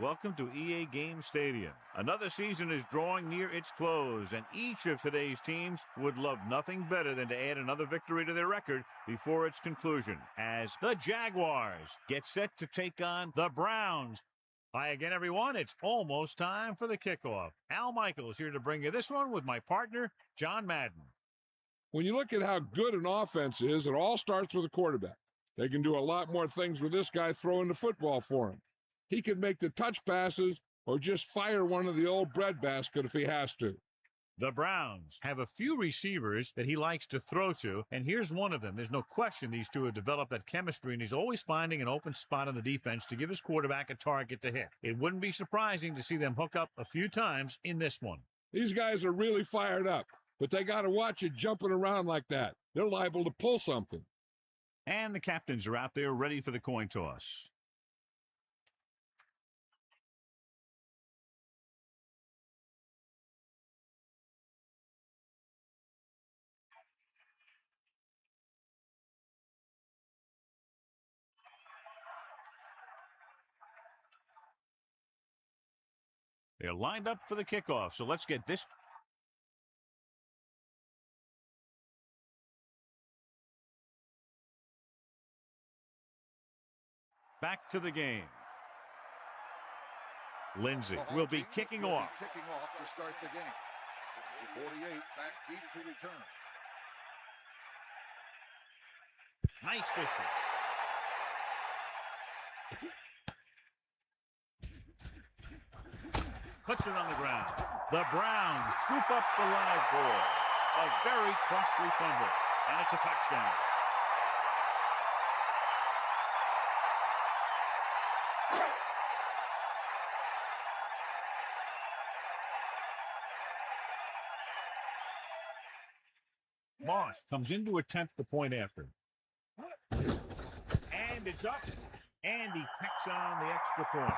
Welcome to EA Game Stadium. Another season is drawing near its close, and each of today's teams would love nothing better than to add another victory to their record before its conclusion, as the Jaguars get set to take on the Browns. Hi again, everyone. It's almost time for the kickoff. Al Michaels here to bring you this one with my partner, John Madden. When you look at how good an offense is, it all starts with a quarterback. They can do a lot more things with this guy throwing the football for him. He can make the touch passes or just fire one of the old breadbasket if he has to. The Browns have a few receivers that he likes to throw to, and here's one of them. There's no question these two have developed that chemistry, and he's always finding an open spot on the defense to give his quarterback a target to hit. It wouldn't be surprising to see them hook up a few times in this one. These guys are really fired up, but they got to watch it jumping around like that. They're liable to pull something. And the captains are out there ready for the coin toss. They're lined up for the kickoff, so let's get this. Back to the game. Lindsay will be kicking off. Kicking off to start the game. 48 back deep to return. Nice distance. Puts it on the ground. The Browns scoop up the live ball. A very costly fumble, and it's a touchdown. Moss comes in to attempt the point after. And it's up, and he tacks on the extra point.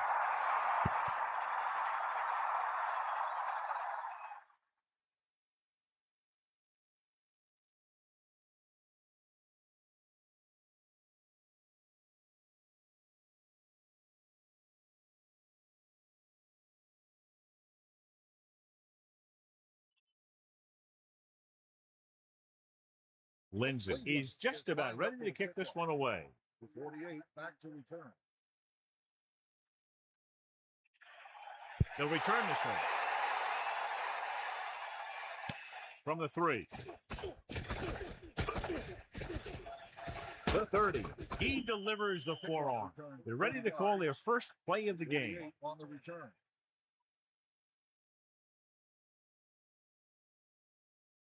Lindsay is just about ready to kick this one away. 48 back to return. They'll return this one. From the 3. The 30. He delivers the forearm. They're ready to call their first play of the game. On the return.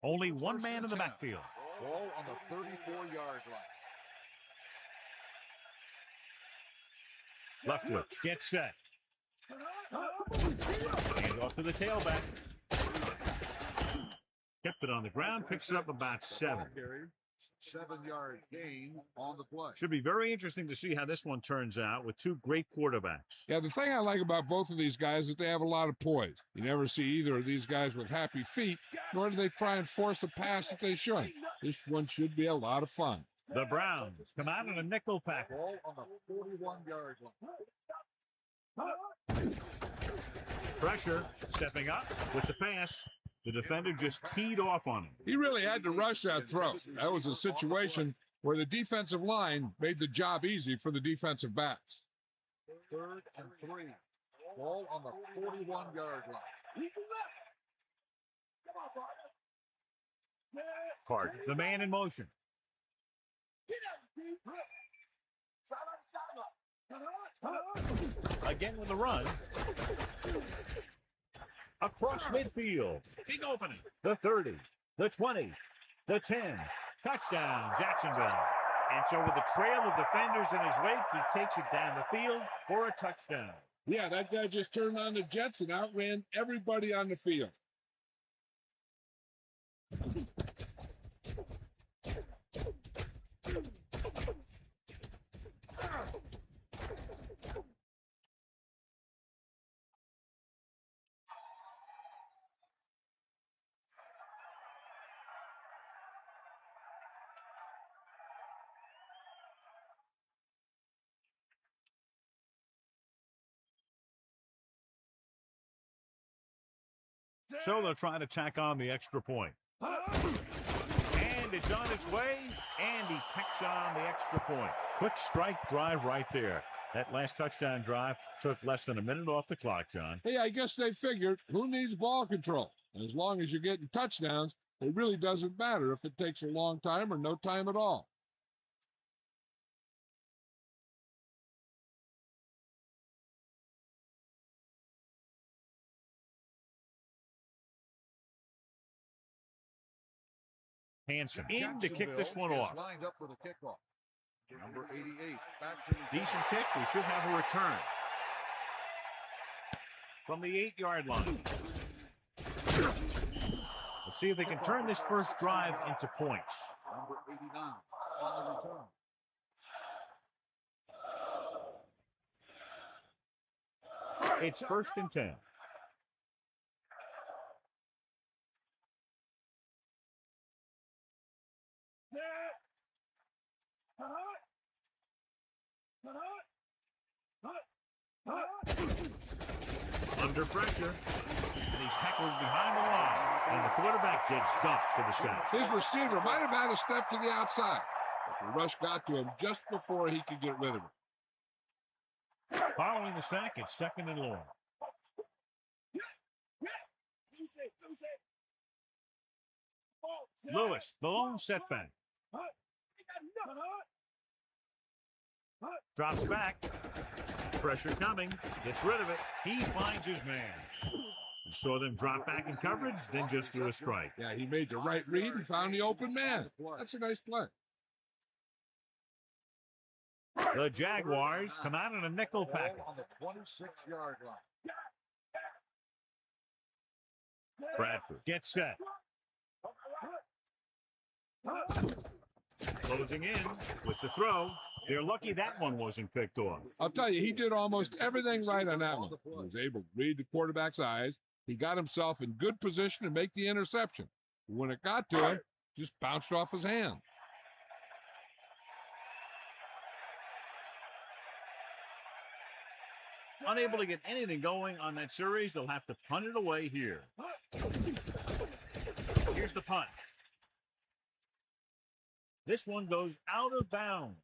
Only one man in the backfield. Ball on the 34-yard line. Leftwich gets set. Hands off to the tailback. Kept it on the ground, picks it up about 7. 7-yard gain on the play. Should be very interesting to see how this one turns out with two great quarterbacks. Yeah, the thing I like about both of these guys is that they have a lot of poise. You never see either of these guys with happy feet, nor do they try and force a pass that they shouldn't. This one should be a lot of fun. The Browns come out in a nickel pack. Ball on the 41-yard line. Pressure, stepping up with the pass. The defender just teed off on him. He really had to rush that throw. That was a situation where the defensive line made the job easy for the defensive backs. 3rd and 3. Ball on the 41-yard line. Carter, the man in motion. Again with the run. Across midfield. Big opening. The 30, the 20, the 10. Touchdown, Jacksonville. And so with the trail of defenders in his wake, he takes it down the field for a touchdown. Yeah, that guy just turned on the jets and outran everybody on the field. So they'll try to tack on the extra point. And it's on its way, and he tacks on the extra point. Quick strike drive right there. That last touchdown drive took less than a minute off the clock, John. Hey, I guess they figured, who needs ball control? As long as you're getting touchdowns, it really doesn't matter if it takes a long time or no time at all. Hansen in to kick this one off. Lined up for the kickoff. Number 88. Back to the Decent kick. We should have a return. From the 8-yard line. Let's see if they can turn this first drive into points. Number 89 on the return. It's 1st and 10. Under pressure, and he's tackled behind the line, and the quarterback gets dumped for the sack. His receiver might have had a step to the outside, but the rush got to him just before he could get rid of it. Following the sack, it's 2nd and long. Lewis, the lone setback. Drops back. Pressure coming. Gets rid of it. He finds his man. You saw them drop back in coverage, then just threw a strike. Yeah, he made the right read and found the open man. That's a nice play. The Jaguars come out in a nickel package. On the 26-yard line. Bradford gets set. Closing in with the throw. They're lucky that one wasn't picked off. I'll tell you, he did almost everything right on that one. He was able to read the quarterback's eyes. He got himself in good position to make the interception. When it got to him, just bounced off his hand. Unable to get anything going on that series, they'll have to punt it away here. Here's the punt. This one goes out of bounds.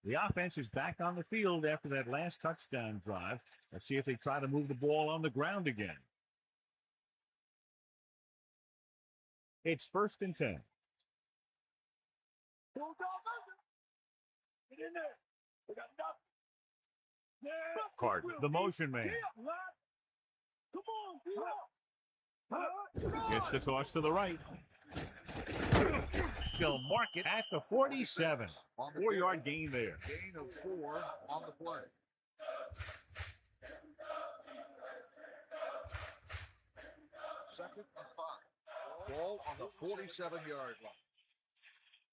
The offense is back on the field after that last touchdown drive. Let's see if they try to move the ball on the ground again. It's 1st and 10. Carter, the motion man. Gets the toss to the right. They'll mark it at the 47. 4-yard gain there. Gain of 4 on the play. Second and 5. Ball on the 47-yard line.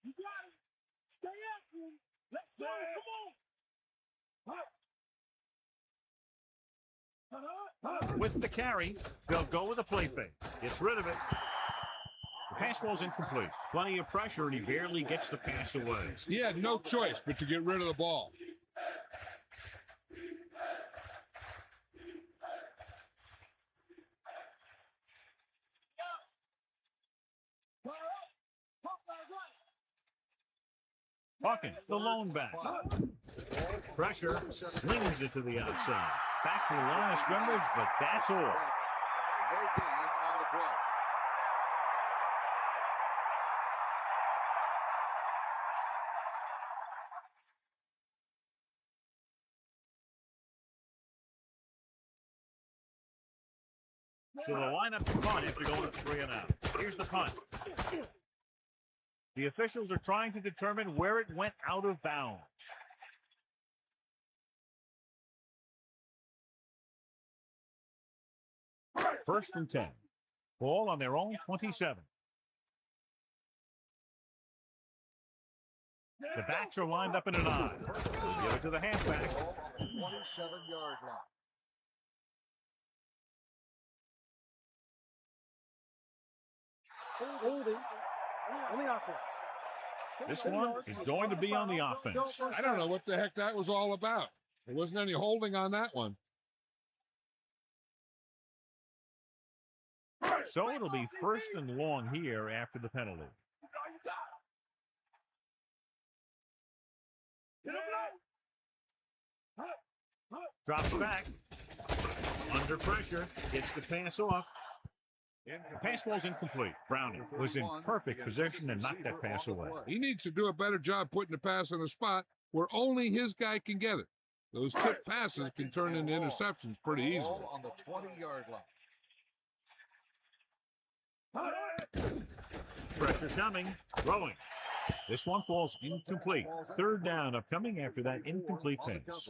You got it. Stay after him. Let's go. Come on. With the carry, they'll go with a play fake. Gets rid of it. The pass ball's incomplete. Plenty of pressure, and he barely gets the pass away. He had no choice but to get rid of the ball. Hawkins, the lone back. Pressure, slings it to the outside. Back to the line of scrimmage, but that's all. No gain on the play. So the lineup to punt after going 3 and out. Here's the punt. The officials are trying to determine where it went out of bounds. First and 10. Ball on their own 27. The backs are lined up in an I. They'll give it to the halfback. Ball on the 27-yard line. Holding on the offense. This one is going to be on the offense. I don't know what the heck that was all about. There wasn't any holding on that one. So it'll be first and long here after the penalty. Drops back. Under pressure. Gets the pass off. The pass ball's incomplete. Browning was in perfect position and knocked that pass away. He needs to do a better job putting the pass in a spot where only his guy can get it. Those tipped passes can turn into interceptions pretty easily. On the 20-yard line. Pressure coming. Throwing. This one falls incomplete. Third down upcoming after that incomplete pass.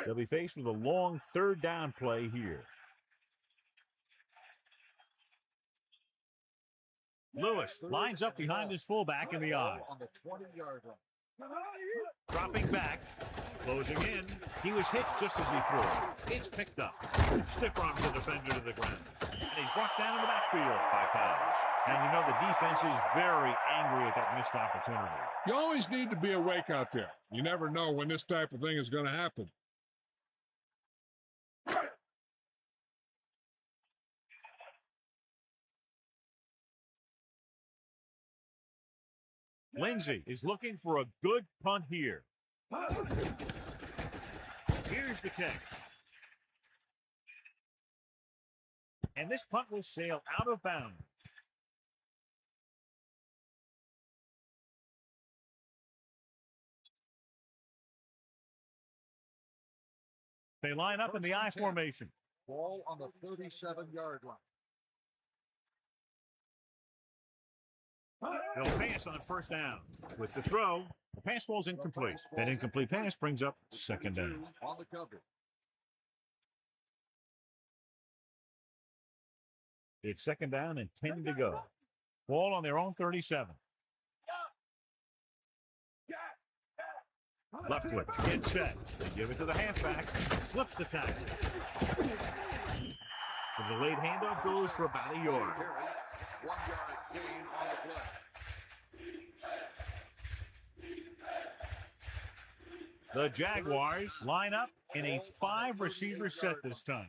They'll be faced with a long third down play here. Lewis lines up behind his fullback in the eye. On the 20-yard line. Dropping back, closing in. He was hit just as he threw it. It's picked up. Stiff arms the defender to the ground. And he's brought down in the backfield by Pounds. And you know the defense is very angry at that missed opportunity. You always need to be awake out there. You never know when this type of thing is going to happen. Lindsey is looking for a good punt here. Here's the kick. And this punt will sail out of bounds. They line up in the I formation. Ball on the 37-yard line. They'll pass on first down. With the throw, the pass ball's incomplete. That incomplete pass brings up second down. On the cover. It's second down and 10 to go. Ball on their own 37. Leftwich gets set. They give it to the halfback. Slips the tackle. The delayed handoff goes for about a yard. 1-yard gain on the play. The Jaguars line up in a 5-receiver set this time.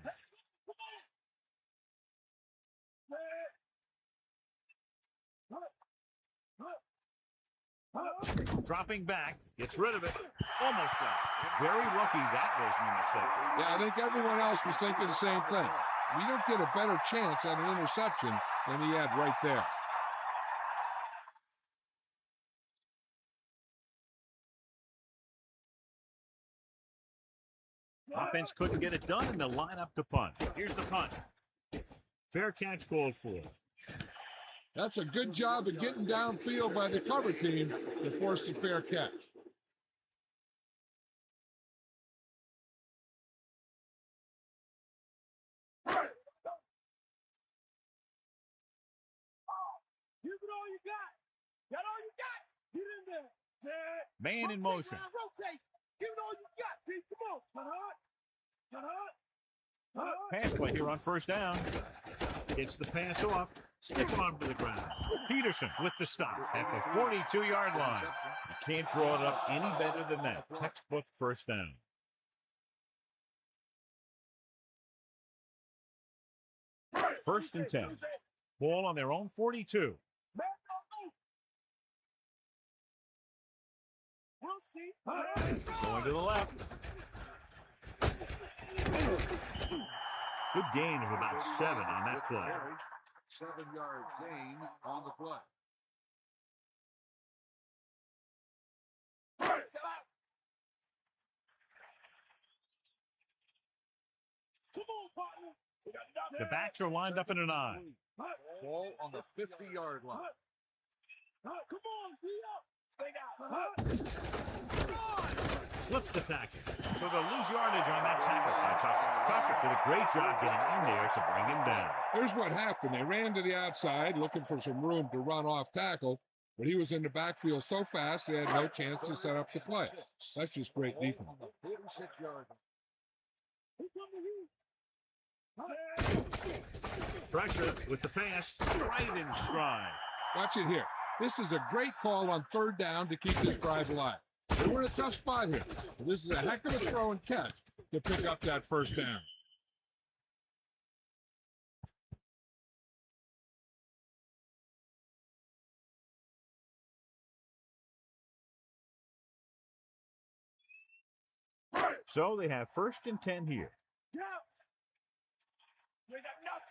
Dropping back, gets rid of it, almost got it. Very lucky that wasn't intercepted. Yeah, I think everyone else was thinking the same thing. You don't get a better chance at an interception than he had right there. Offense couldn't get it done, and they'll line up to punt. Here's the punt. Fair catch called for. That's a good job of getting downfield by the cover team to force the fair catch. Give it all you got. Got all you got. Get in there. Man in motion. Rotate. Give it all you got, Pete. Come on. Pass play here on first down. Gets the pass off. Stiff arm to the ground. Peterson with the stop at the 42-yard line. You can't draw it up any better than that. Textbook first down. First and 10. Ball on their own 42. Going to the left. Good gain of about 7 on that play. 7-yard gain on the play. Come on, partner. The backs are lined up in an I. Ball on the 50-yard line. Come on, Stay out. Slips the tackle. So they'll lose yardage on that tackle by Tucker. Tucker did a great job getting in there to bring him down. Here's what happened. They ran to the outside looking for some room to run off tackle, but he was in the backfield so fast they had no chance to set up the play. That's just great defense. On the 46-yard line. Pressure with the pass right in stride. Watch it here. This is a great call on third down to keep this drive alive. They were in a tough spot here. This is a heck of a throw and catch to pick up that first down. So they have 1st and 10 here. Yeah. We got nothing.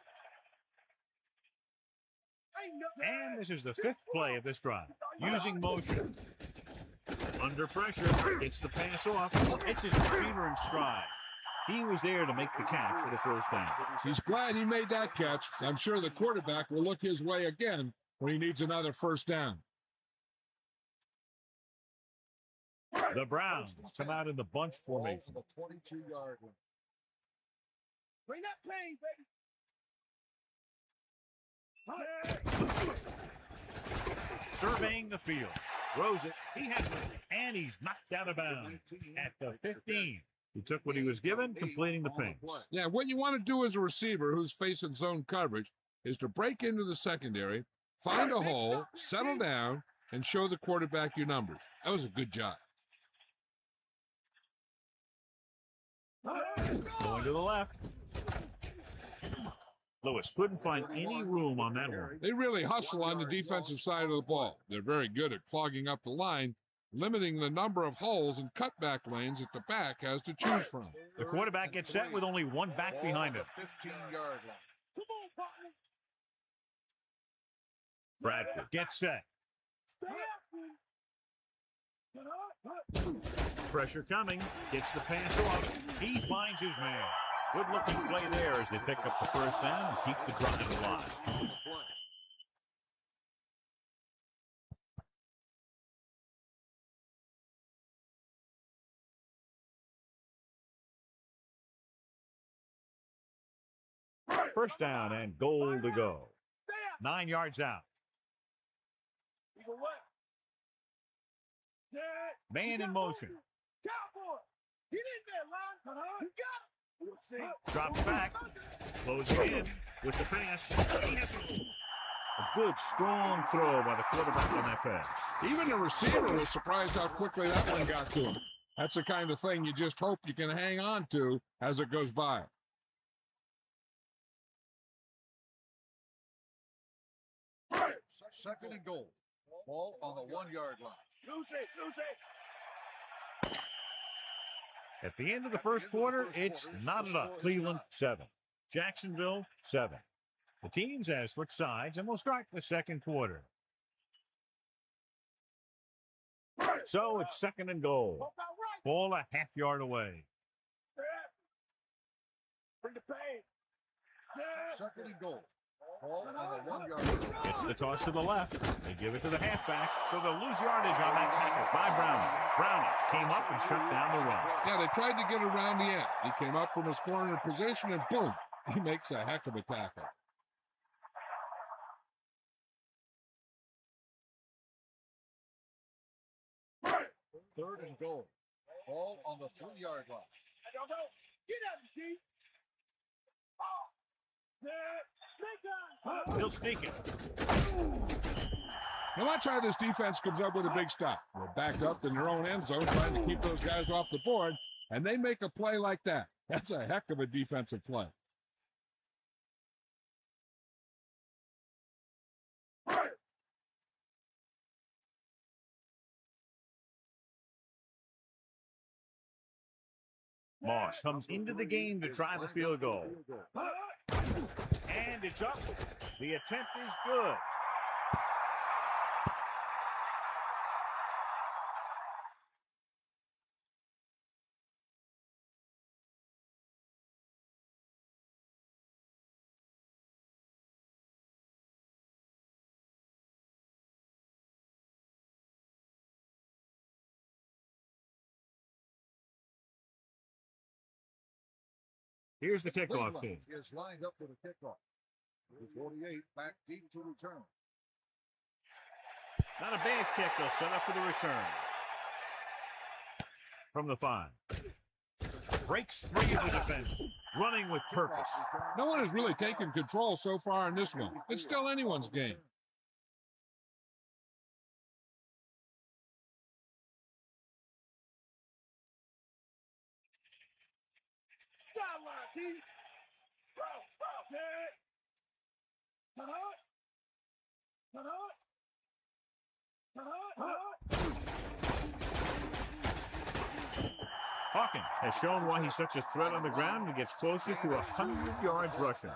And this is the 5th play of this drive. Using motion. Under pressure, gets the pass off. It's his receiver in stride. He was there to make the catch for the first down. He's glad he made that catch. I'm sure the quarterback will look his way again when he needs another first down. The Browns come out in the bunch formation. The 22-yard line. Bring that pain, baby. Surveying the field. Throws it. He has it. And he's knocked out of bounds at the 15. He took what he was given, completing the pass. Yeah, what you want to do as a receiver who's facing zone coverage is to break into the secondary, find a hole, settle down, and show the quarterback your numbers. That was a good job. Going to the left. Lewis couldn't find any room on that one. They really hustle on the defensive side of the ball. They're very good at clogging up the line, limiting the number of holes and cutback lanes that the back has to choose from. The quarterback gets set with only one back behind him. 15-yard line. Come on, partner. Bradford gets set. Stay up. Pressure coming. Gets the pass off. He finds his man. Good-looking play there as they pick up the first down and keep the drive alive. First down and goal to go. 9 yards out. Man in motion. Cowboy. Get in there, Ron. You got it. We'll see. Drops back. Closing in with the pass. He has a good, strong throw by the quarterback on that pass. Even the receiver was surprised how quickly that one got to him. That's the kind of thing you just hope you can hang on to as it goes by. Second and goal. Ball on the 1-yard line. Lose it. At the end of the first quarter, it's not enough. Cleveland, 7. Jacksonville, 7. The teams have switched sides, and we'll start the second quarter. So it's 2nd and goal. Ball a half yard away. Bring the pain. Second and goal. Ball on the 1-yard line. It's the toss to the left. They give it to the halfback, so they'll lose yardage on that tackle by Browning. Browning came up and shut down the run. Yeah, they tried to get around the end. He came up from his corner position, and boom, he makes a heck of a tackle. Third and goal. Ball on the 3-yard line. I don't know. Get out of the He'll sneak it. Now watch how this defense comes up with a big stop. They're backed up in their own end zone trying to keep those guys off the board, and they make a play like that. That's a heck of a defensive play. Moss comes into the game to try the field goal. And it's up. The attempt is good. Here's the kickoff team. Is lined up for the kickoff. 48 back deep to return. Not a bad kick. They'll set up for the return. From the 5. Breaks free of the defender. Running with purpose. No one has really taken control so far in this one. It's still anyone's game. has shown why he's such a threat on the ground and gets closer to 100 yards rushing.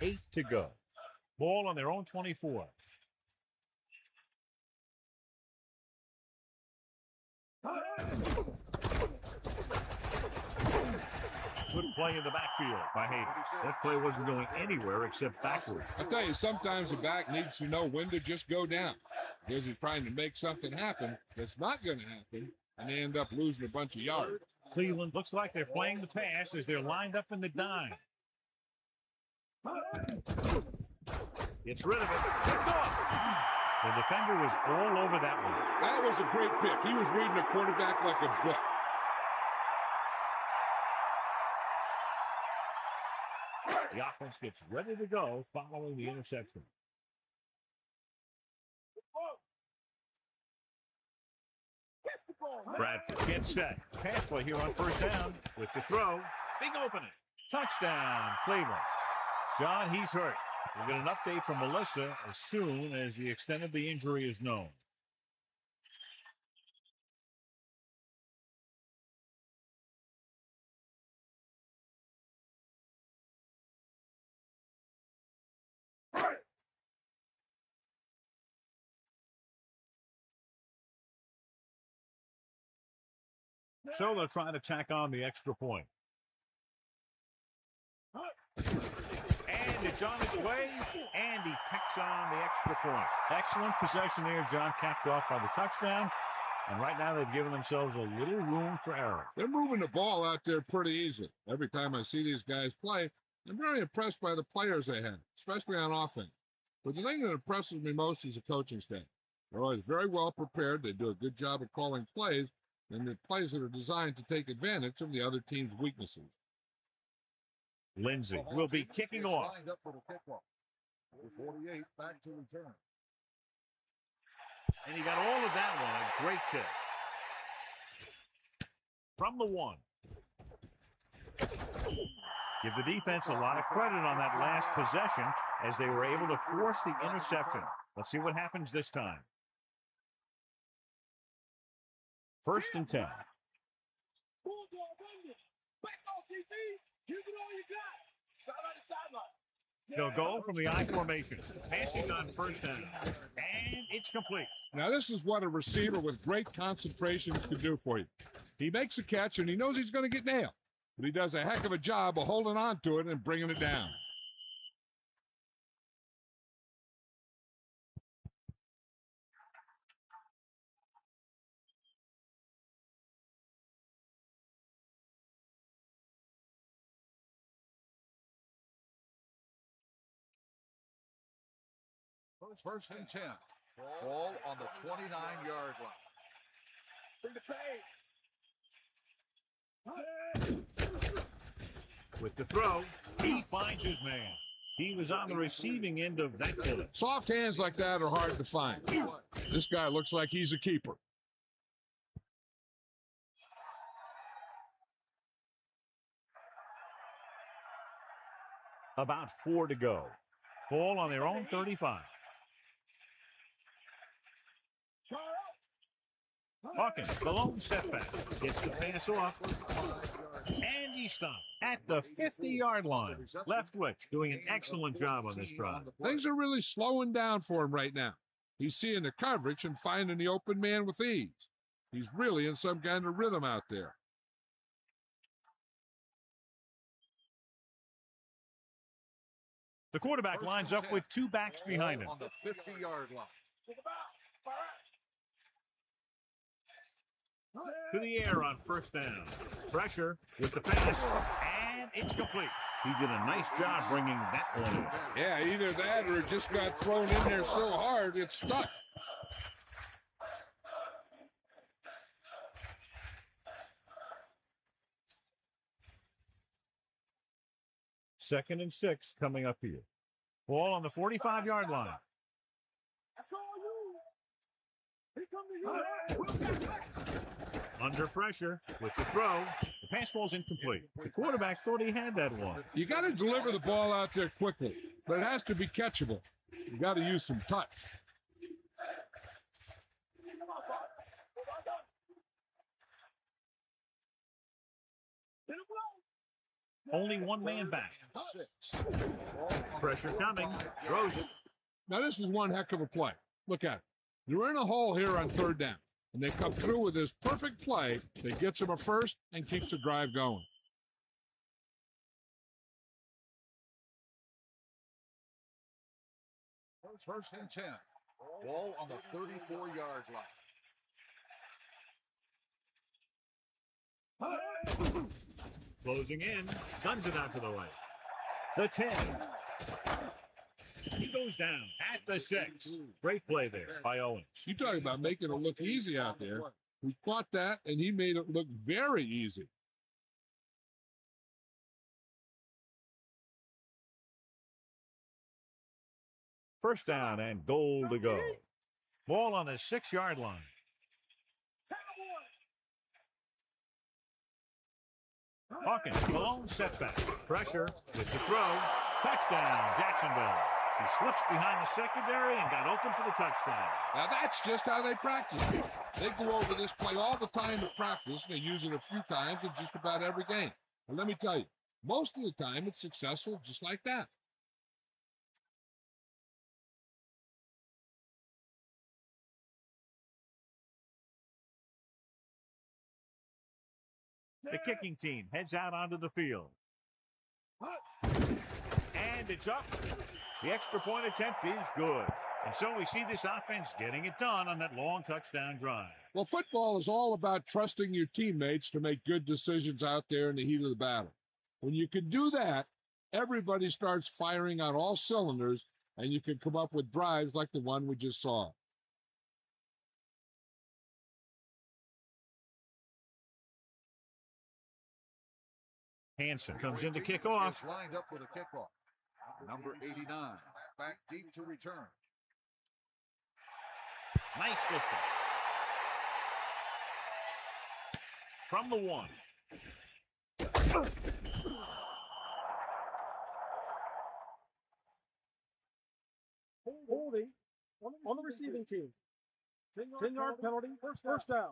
Eight to go. Ball on their own 24. Good play in the backfield by Hayden. That play wasn't going anywhere except backwards. I tell you, sometimes the back needs to know when to just go down because he's trying to make something happen that's not going to happen, and they end up losing a bunch of yards. Cleveland looks like they're playing the pass as they're lined up in the dime. Gets rid of it. Picked off. The defender was all over that one. That was a great pick. He was reading a quarterback like a book. The offense gets ready to go following the interception. Bradford gets set. Pass play here on first down with the throw. Big opening. Touchdown, Cleveland. John, he's hurt. We'll get an update from Melissa as soon as the extent of the injury is known. So they'll try to tack on the extra point. And it's on its way, and he tacks on the extra point. Excellent possession there, John, capped off by the touchdown. And right now they've given themselves a little room for error. They're moving the ball out there pretty easily. Every time I see these guys play, I'm very impressed by the players they have, especially on offense. But the thing that impresses me most is the coaching staff. They're always very well prepared. They do a good job of calling plays, and the plays that are designed to take advantage of the other team's weaknesses. Lindsey will be kicking off. Lined up for the kickoff. 48 back to return. And he got all of that one. A great kick. From the 1. Give the defense a lot of credit on that last possession as they were able to force the interception. Let's see what happens this time. 1st and 10. They'll go from the I formation. Passing on first down. And it's complete. Now, this is what a receiver with great concentration can do for you. He makes a catch, and he knows he's going to get nailed. But he does a heck of a job of holding on to it and bringing it down. First and 10. Ball on the 29-yard line. With the throw, he finds his man. He was on the receiving end of that bullet. Soft hands like that are hard to find. This guy looks like he's a keeper. About 4 to go. Ball on their own 35. Hawkins, the lone setback, gets the pass off, and he stopped at the 50-yard line. Leftwich doing an excellent job on this drive. Things are really slowing down for him right now. He's seeing the coverage and finding the open man with ease. He's really in some kind of rhythm out there. The quarterback lines up with 2 backs behind him. On the 50-yard line. To the air on first down. Pressure with the pass, and it's complete. He did a nice job bringing that one in. Yeah, either that or it just got thrown in there so hard it's stuck. Second and 6 coming up here. Ball on the 45-yard line. That's all you. Here come the Under pressure with the throw. The pass ball's incomplete. The quarterback thought he had that one. You got to deliver the ball out there quickly, but it has to be catchable. You got to use some touch. Only one man back. 6. Pressure coming. Throws it. Now, this is one heck of a play. Look at it. They're in a hole here on third down, and they come through with this perfect play that gets them a first and keeps the drive going. First and 10. Ball on the 34-yard line. Closing in. Guns it out to the right. The 10. He goes down at the 6. Great play there by Owens. You talk about making it look easy out there. He caught that, and he made it look very easy. First down and goal to go. Ball on the 6-yard line. Hawkins, Malone setback. Pressure with the throw. Touchdown, Jacksonville. He slips behind the secondary and got open for the touchdown. Now, that's just how they practice it. They go over this play all the time at practice. They use it a few times in just about every game. And let me tell you, most of the time it's successful just like that. The kicking team heads out onto the field. And it's up. The extra point attempt is good. And so we see this offense getting it done on that long touchdown drive. Well, football is all about trusting your teammates to make good decisions out there in the heat of the battle. When you can do that, everybody starts firing on all cylinders, and you can come up with drives like the one we just saw. Hansen comes in to kick off. Lined up for the kickoff. Number 89, back deep to return. Nice distance. From the 1. Holding on the receiving team. 10-yard penalty, first down.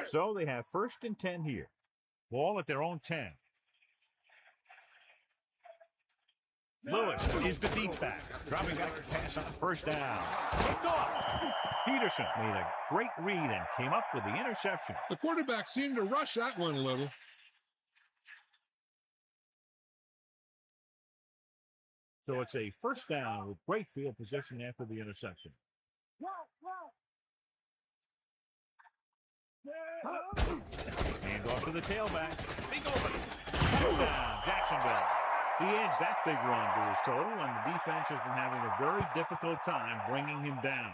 So they have first and 10 here. Ball at their own 10. Lewis is the deep back. Dropping back to pass on first down. Kicked off. Peterson made a great read and came up with the interception. The quarterback seemed to rush that one a little. So it's a first down with great field position after the interception. Hand off to the tailback. Big open. Touchdown, Jacksonville. He adds that big run to his total, and the defense has been having a very difficult time bringing him down.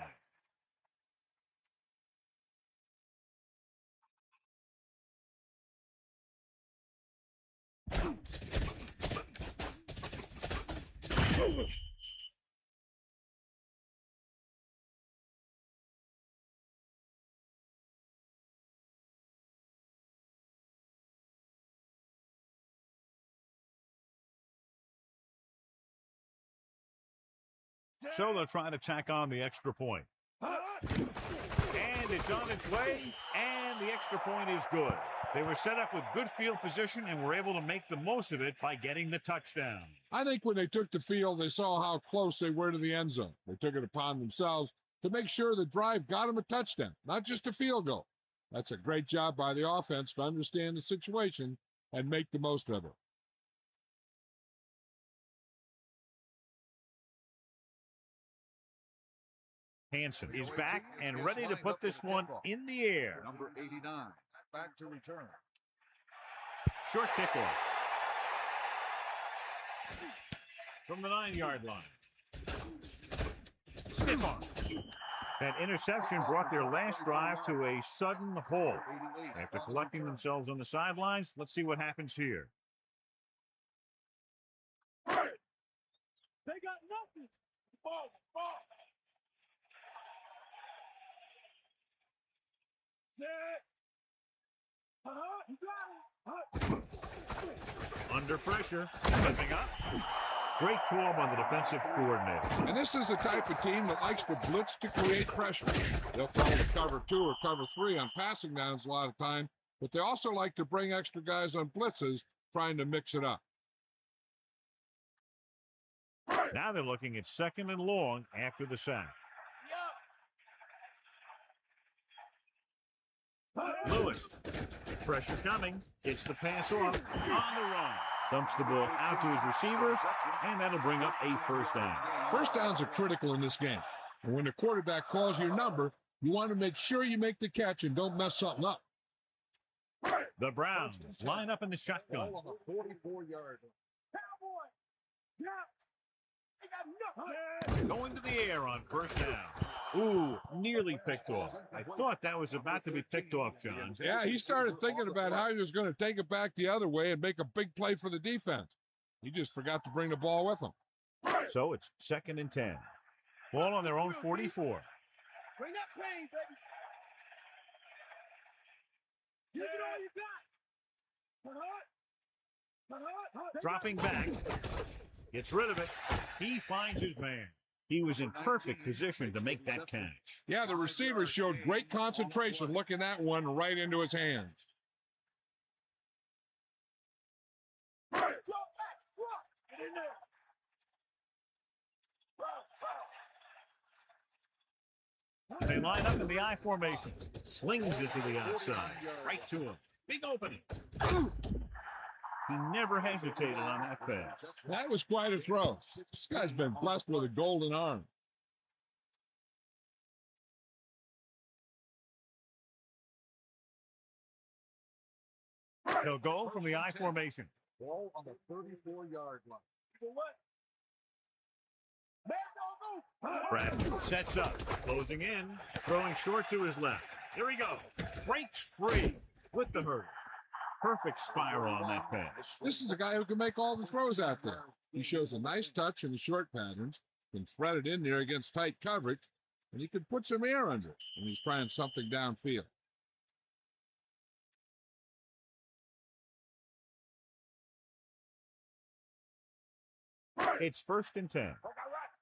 So they'll try to tack on the extra point. And it's on its way, and the extra point is good. They were set up with good field position and were able to make the most of it by getting the touchdown. I think when they took the field, they saw how close they were to the end zone. They took it upon themselves to make sure the drive got them a touchdown, not just a field goal. That's a great job by the offense to understand the situation and make the most of it. Hansen is back and ready to put this one in the air. Number 89, back to return. Short kickoff. From the 9-yard line. Stiff arm. That interception brought their last drive to a sudden halt. After collecting themselves on the sidelines, let's see what happens here. They got nothing. Ball. Under pressure, stepping up. Great call by the defensive coordinator. And this is the type of team that likes to blitz to create pressure. They'll call the cover 2 or cover 3 on passing downs a lot of time, but they also like to bring extra guys on blitzes, trying to mix it up. Now they're looking at 2nd and long after the sack. Lewis, pressure coming, gets the pass off, on the run. Dumps the ball out to his receiver, and that'll bring up a first down. First downs are critical in this game. And when the quarterback calls your number, you want to make sure you make the catch and don't mess something up. The Browns line up in the shotgun. On the 44-yard line. Going to the air on first down. Ooh, nearly picked off. I thought that was about to be picked off, John. Yeah, he started thinking about how he was going to take it back the other way and make a big play for the defense. He just forgot to bring the ball with him. So it's 2nd and 10. Ball on their own 44. Bring that pain, baby. Give it all you got. Dropping back. Gets rid of it. He finds his man. He was in perfect position to make that catch. Yeah, the receiver showed great concentration looking that one right into his hands. Drop back. Get in there. They line up in the I formation. Slings it to the outside. Right to him. Big opening. He never hesitated on that pass. That was quite a throw. This guy's been blessed with a golden arm. He'll go from the I formation. Ball on the 34-yard line. Brad sets up, closing in, throwing short to his left. Here he goes. Breaks free with the hurdle. Perfect spiral on that pass. This is a guy who can make all the throws out there. He shows a nice touch in the short patterns, can thread it in there against tight coverage, and he can put some air under it when he's trying something downfield. It's 1st and 10.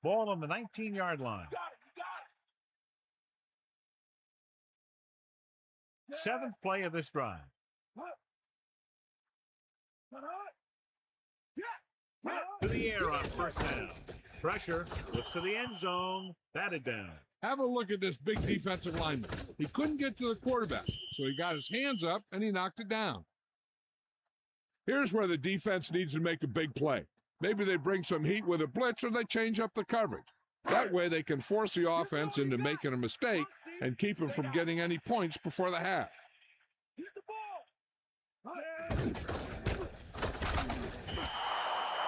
Ball on the 19-yard line. 7th play of this drive. To the air on first down. Pressure, looks to the end zone, batted down. Have a look at this big defensive lineman. He couldn't get to the quarterback, so he got his hands up and he knocked it down. Here's where the defense needs to make a big play. Maybe they bring some heat with a blitz or they change up the coverage. That way they can force the offense into making a mistake and keep him from getting any points before the half.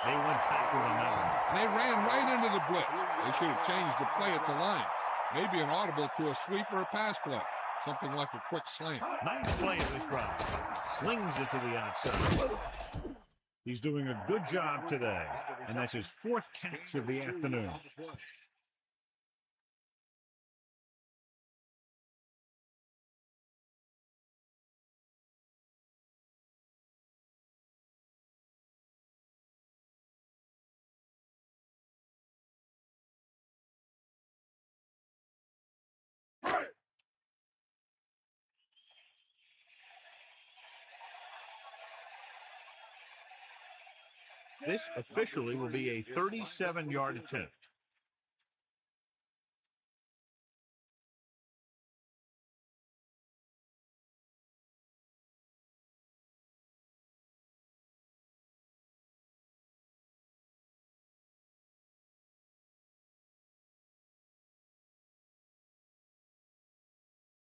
They went backward on that one. They ran right into the blitz. They should have changed the play at the line. Maybe an audible to a sweep or a pass play. Something like a quick slant. 9th play of this drive. Slings it to the outside. He's doing a good job today, and that's his 4th catch of the afternoon. This officially will be a 37-yard attempt.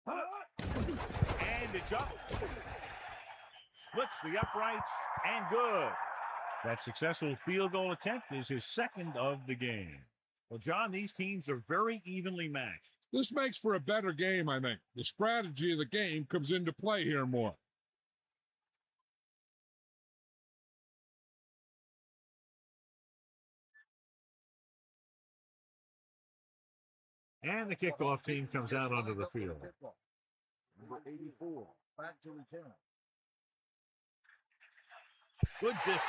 And it's up. Splits the uprights, and good. That successful field goal attempt is his 2nd of the game. Well, John, these teams are very evenly matched. This makes for a better game, I think. The strategy of the game comes into play here more. And the kickoff team comes out onto the field. Number 84, back to return. Good distance.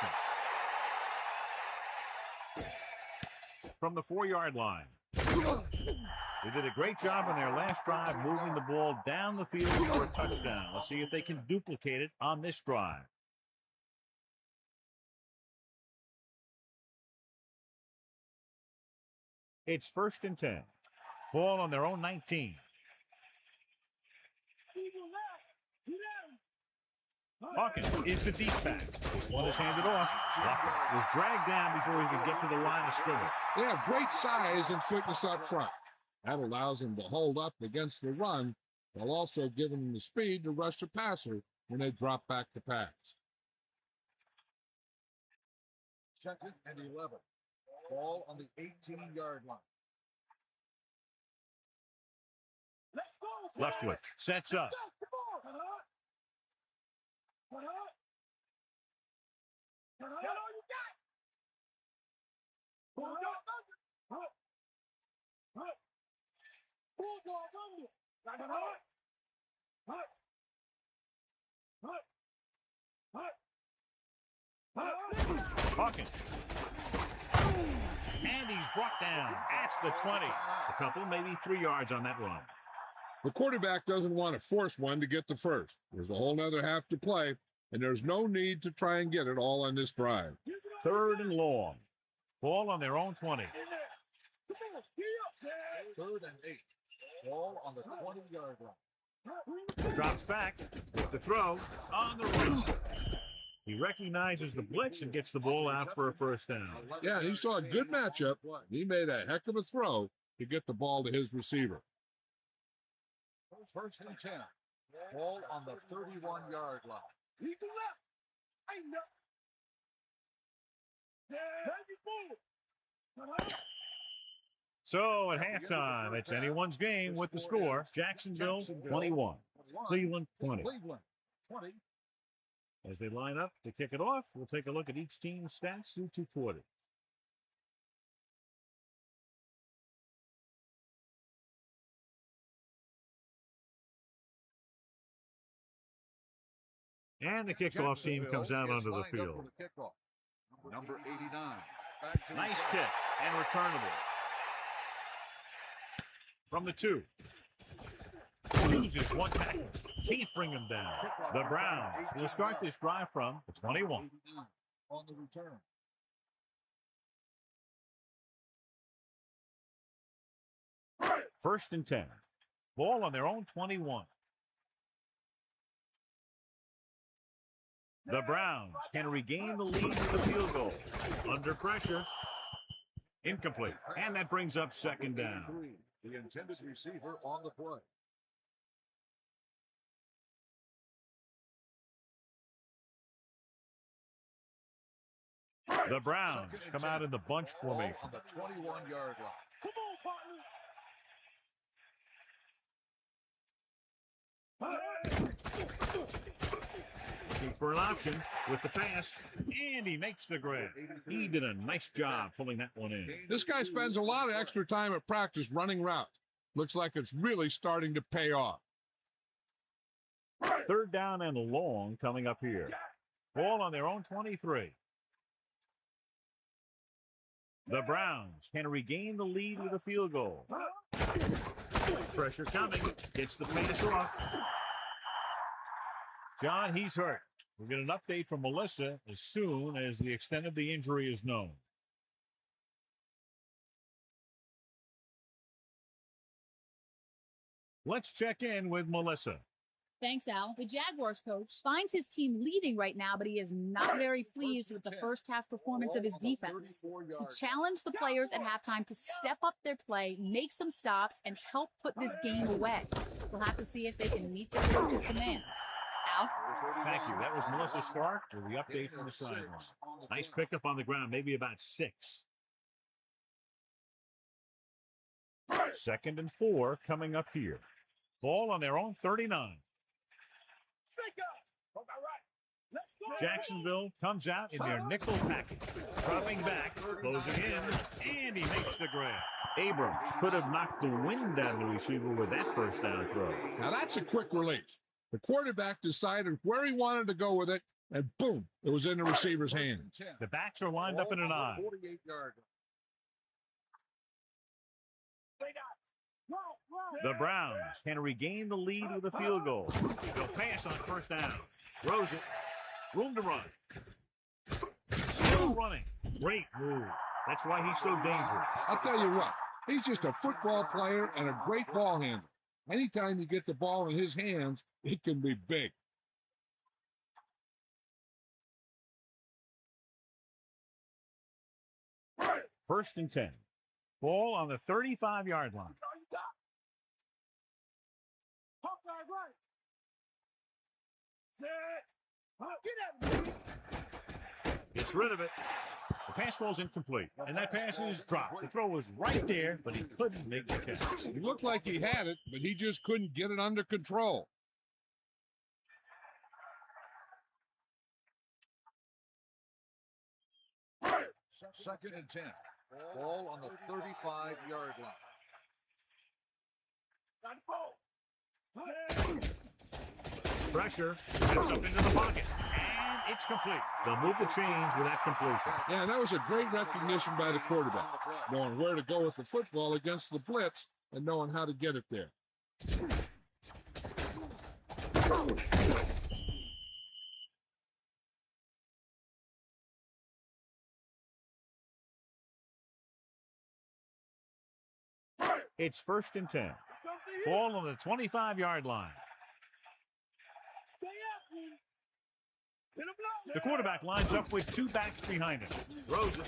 from the 4-yard line. They did a great job on their last drive moving the ball down the field for a touchdown. Let's see if they can duplicate it on this drive. It's 1st and 10. Ball on their own 19. Hawkins is the deep back. This one is handed off. Lofton was dragged down before he could get to the line of scrimmage. They have great size and quickness up front. That allows them to hold up against the run, while also giving them the speed to rush the passer when they drop back to pass. 2nd and 11. Ball on the 18-yard line. Let's go. Leftwich sets up. Get all you got. Bulldog Hawkins. And he's brought down at the 20. A couple, maybe 3 yards on that run. The quarterback doesn't want to force one to get the first. There's a whole nother half to play, and there's no need to try and get it all on this drive. 3rd and long. Ball on their own 20. 3rd and 8. Ball on the 20-yard line. Drops back with the throw on the run. He recognizes the blitz and gets the ball out for a first down. Yeah, he saw a good matchup. He made a heck of a throw to get the ball to his receiver. 1st and 10. Ball on the 31-yard line. So at halftime, it's anyone's game with the score. Jacksonville 21, Cleveland 20. Cleveland 20. As they line up to kick it off, we'll take a look at each team's stats through 2 quarters. And the kickoff team comes out onto the field. Number 89. Nice kick and returnable. From the 2. Loses one tackle. Can't bring him down. The Browns will start this drive from the 21. On the return. 1st and 10. Ball on their own 21. The Browns can regain the lead with the field goal. Under pressure. Incomplete. And that brings up 2nd down. The intended receiver on the play. The Browns come out in the bunch formation. On the 21-yard line. Come on, partner. Looking for an option with the pass, and he makes the grab. He did a nice job pulling that one in. This guy spends a lot of extra time at practice running routes. Looks like it's really starting to pay off. 3rd down and long coming up here. Ball on their own 23. The Browns can regain the lead with a field goal. Pressure coming. Gets the pass off. John, he's hurt. We'll get an update from Melissa as soon as the extent of the injury is known. Let's check in with Melissa. Thanks, Al. The Jaguars coach finds his team leading right now, but he is not very pleased with the first half performance of his defense. He challenged the players at halftime to step up their play, make some stops, and help put this game away. We'll have to see if they can meet the coach's demands. Al? Thank you. That was Melissa Stark with the update from the sideline. Nice pickup on the ground, maybe about 6. 2nd and 4 coming up here. Ball on their own 39. Jacksonville comes out in their nickel package. Dropping back, closing in, and he makes the grab. Abrams could have knocked the wind out of the receiver with that first down throw. Now that's a quick release. The quarterback decided where he wanted to go with it, and boom, it was in the receiver's hands. The backs are lined up in an eye. The Browns can regain the lead with a field goal. They'll pass on first down. Throws it. Room to run. Still running. Great move. That's why he's so dangerous. I'll tell you what, he's just a football player and a great ball handler. Anytime you get the ball in his hands, it can be big. First and 10. Ball on the 35-yard line. Gets rid of it. The pass ball's incomplete, and that pass is dropped. The throw was right there, but he couldn't make the catch. He looked like he had it, but he just couldn't get it under control. Second and 10. Ball on the 35-yard line. Pressure, gets up into the pocket, and it's complete. They'll move the chains with that completion. Yeah, and that was a great recognition by the quarterback, knowing where to go with the football against the blitz and knowing how to get it there. It's first and 10. Ball on the 25-yard line. The quarterback lines up with two backs behind him. Throws it,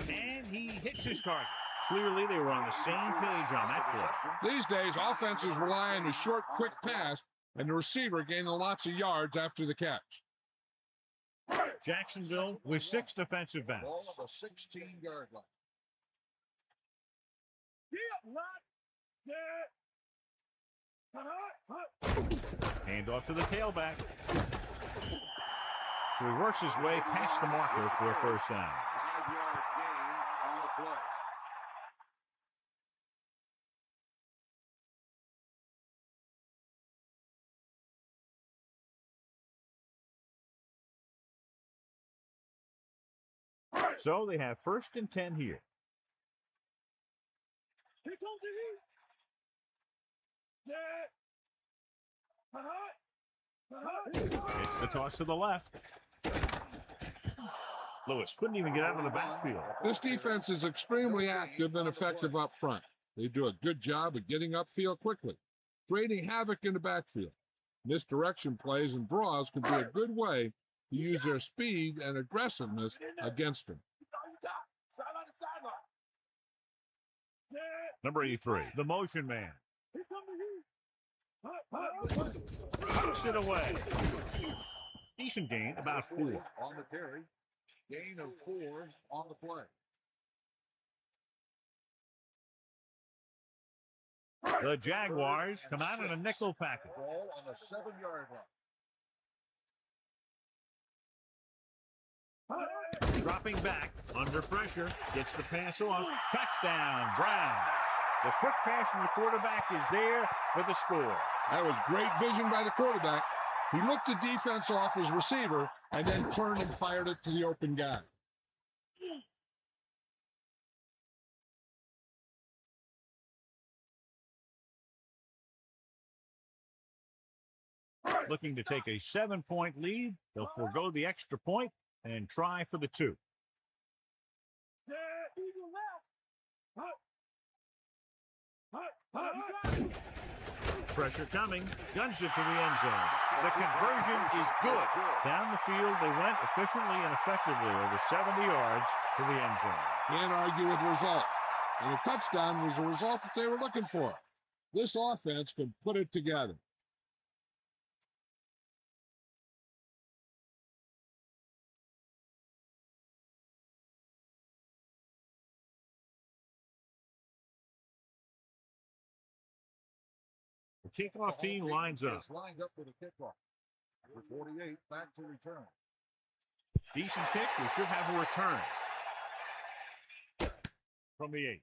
and he hits his target. Clearly, they were on the same page on that play. These days, offenses rely on a short, quick pass, and the receiver gaining lots of yards after the catch. Jacksonville with 6 defensive backs. Ball on the 16-yard line. Hand off to the tailback. So he works his way past the marker for a first down. 5-yard gain on the play. So they have first and 10 here. Here comes the heat. It's the toss to the left. Lewis couldn't even get out of the backfield. This defense is extremely active and effective up front. They do a good job of getting upfield quickly, creating havoc in the backfield. Misdirection plays and draws can be a good way to use their speed and aggressiveness against them. Number 83, the motion man. Puts it away. Decent gain, about 4. On the carry. Gain of 4 on the play. The Jaguars come out in a nickel package. Ball on the 7-yard line. Dropping back, under pressure, gets the pass off. Touchdown, Browns. The quick pass from the quarterback is there for the score. That was great vision by the quarterback. He looked the defense off his receiver and then turned and fired it to the open guy. Looking to take a 7-point lead. They'll forego the extra point and try for the 2. Pressure coming, guns it to the end zone. The conversion is good. Down the field, they went efficiently and effectively over 70 yards to the end zone. Can't argue with the result. And the touchdown was the result that they were looking for. This offense can put it together. The kickoff team lines up. Lined up for the kickoff. Number 48 back to return. Decent kick. We should have a return from the 8.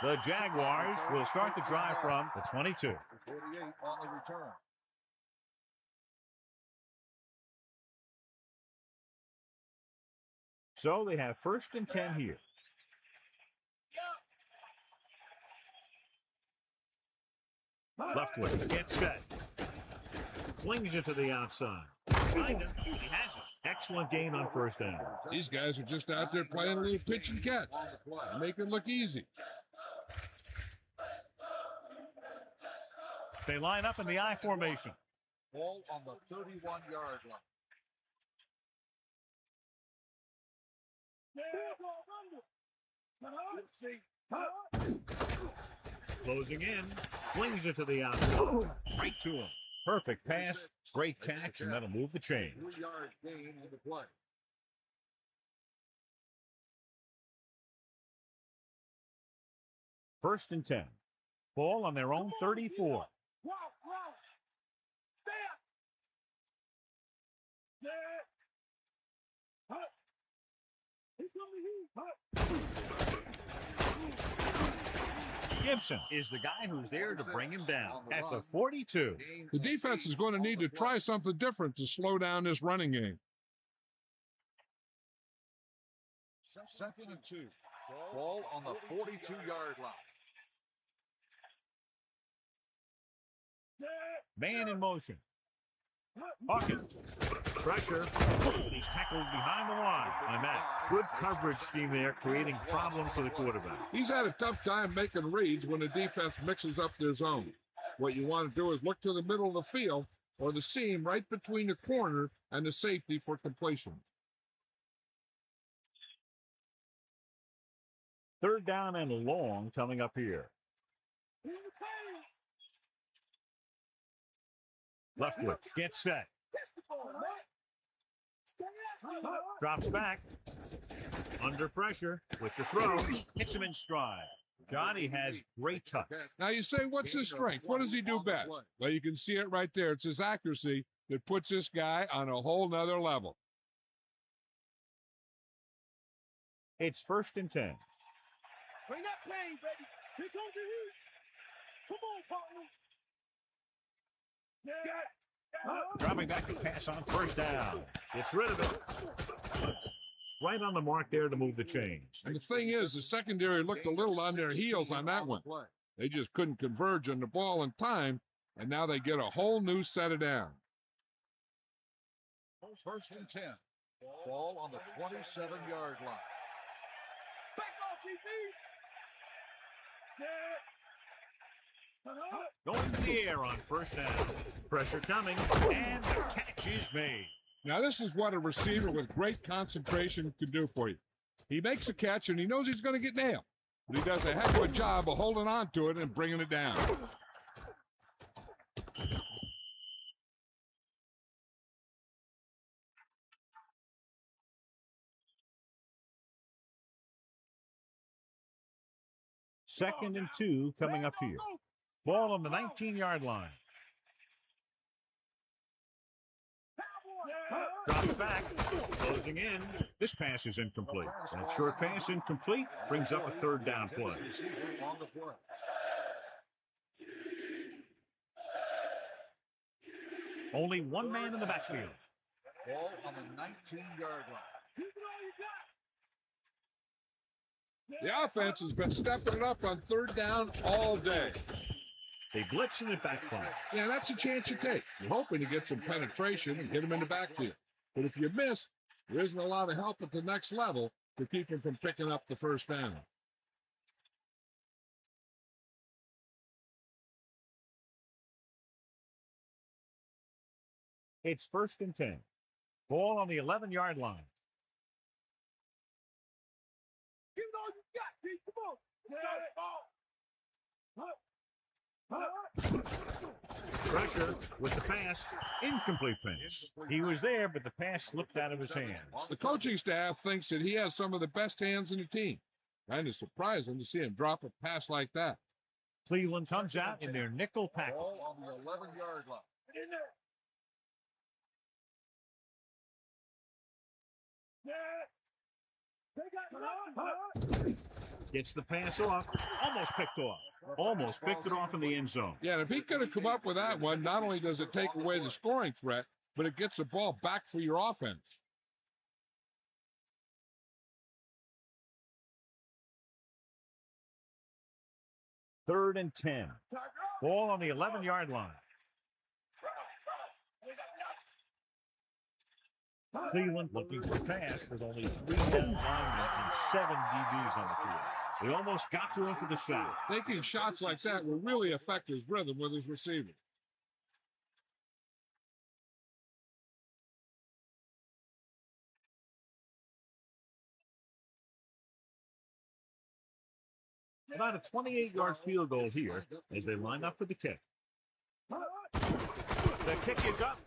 The Jaguars will start the drive from the 22. 48 on the return. So they have first and 10 here. Leftwich gets set. Flings it to the outside. Kinda. He has it. Excellent gain on first down. These guys are just out there playing a little pitch and catch. Make it look easy. They line up in the I formation. Ball on the 31-yard line. Closing in. Flings it to the outside. Right to him. Perfect pass. Great catch, and that'll move the chains. 3-yard gain in the play. First and 10. Ball on their own 34. Gibson is the guy who's there to bring him down at the 42. The defense is going to need to try something different to slow down this running game. Second and 2. Ball on the 42-yard line. Man in motion. Hawkins. Pressure. He's tackled behind the line. And that good coverage scheme there, creating problems for the quarterback. He's had a tough time making reads when the defense mixes up their zone. What you want to do is look to the middle of the field or the seam right between the corner and the safety for completions. Third down and long coming up here. Leftwich gets set. Drops back. Under pressure with the throw. Hits him in stride. Johnny has great touch. Now you say, what's his strength? What does he do best? Well, you can see it right there. It's his accuracy that puts this guy on a whole nother level. It's first and 10. Bring that pain, baby. Here comes the heat. Come on, partner. Dropping back to pass on first down. Gets rid of it. Right on the mark there to move the chains. And the thing is, the secondary looked a little on their heels on that one. They just couldn't converge on the ball in time, and now they get a whole new set of down. First and 10. Ball on the 27-yard line. Back off, DB. Going to the air on first down. Pressure coming, and the catch is made. Now, this is what a receiver with great concentration can do for you. He makes a catch, and he knows he's going to get nailed. But he does a heck of a job of holding on to it and bringing it down. Second and 2 coming up here. Ball on the 19-yard line. Drops back, closing in. This pass is incomplete. That short pass incomplete brings up a third down play. Only one man in the backfield. Ball on the 19-yard line. The offense has been stepping it up on third down all day. They blitz and it backfires. Yeah, that's a chance you take. You're hoping to get some penetration and get them in the backfield. But if you miss, there isn't a lot of help at the next level to keep them from picking up the first down. It's first and 10. Ball on the 11-yard line. Give it all you got, Pete. Come on. Pressure with the pass. Incomplete pass. He was there, but the pass slipped out of his hands. The coaching staff thinks that he has some of the best hands in the team. Kind of surprising to see him drop a pass like that. Cleveland comes out in their nickel package. Ball on the 11-yard line. In there. Gets the pass off. Almost picked off. Almost picked it off in the end zone. Yeah, and if he could have come up with that one, not only does it take away the scoring threat, but it gets the ball back for your offense. Third and 10. Ball on the 11-yard line. Cleveland looking for a pass with only 3 down linemen and 7 DBs on the field. They almost got to him for the sack. Taking shots like that will really affect his rhythm with his receivers. About a 28-yard field goal here as they line up for the kick. The kick is up.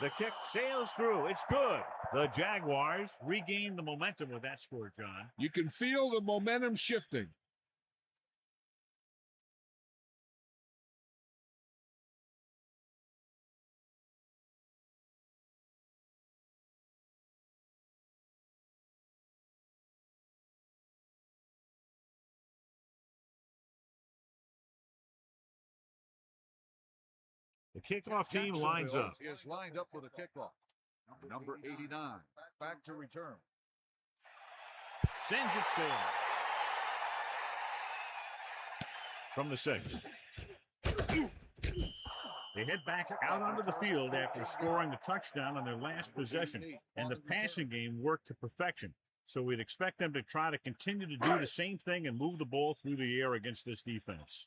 The kick sails through. It's good. The Jaguars regain the momentum with that score, John. You can feel the momentum shifting. The kickoff team lines up. Is lined up for the kickoff. Number 89, back to return. Sends it sailing. From the 6. They head back out onto the field after scoring the touchdown on their last possession, and the passing game worked to perfection. So we'd expect them to try to continue to do the same thing and move the ball through the air against this defense.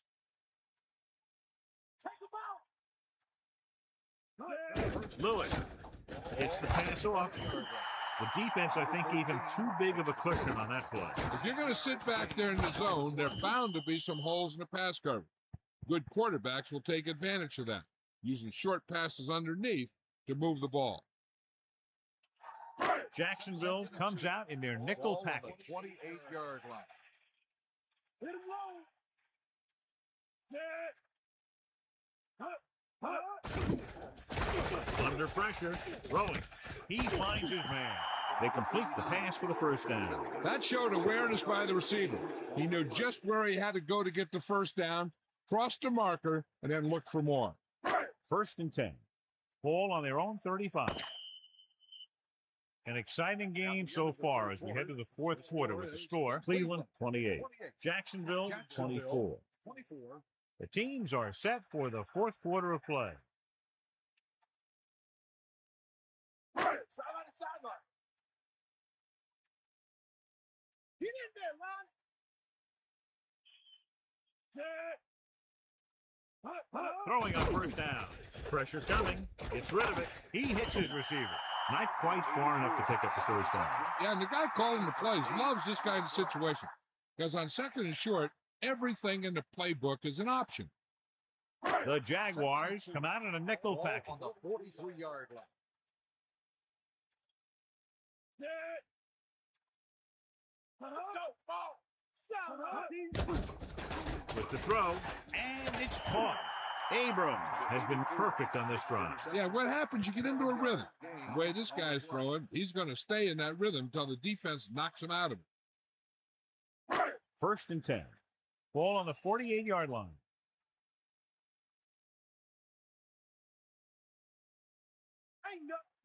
Lewis gets the pass off. The defense, I think, gave him too big of a cushion on that play. If you're going to sit back there in the zone, there are bound to be some holes in the pass coverage. Good quarterbacks will take advantage of that, using short passes underneath to move the ball. Jacksonville comes out in their nickel package. 28-yard line. Hit him low. Under pressure, throwing. He finds his man. They complete the pass for the first down. That showed awareness by the receiver. He knew just where he had to go to get the first down, crossed the marker, and then looked for more. 1st and 10. Ball on their own 35. An exciting game so far as we head to the 4th quarter with the score, Cleveland 28, Jacksonville 24. The teams are set for the 4th quarter of play. Sideline to sideline. Get in there, Ron. Throwing on first down. Pressure coming. Gets rid of it. He hits his receiver. Not quite far enough to pick up the first down. Yeah, and the guy calling the plays loves this kind of situation because on 2nd and short, everything in the playbook is an option. The Jaguars come out in a nickel package. On the 43-yard line. With the throw, and it's caught. Abrams has been perfect on this drive. Yeah, what happens? You get into a rhythm. The way this guy's throwing, he's going to stay in that rhythm until the defense knocks him out of it. 1st and 10. Ball on the 48-yard line.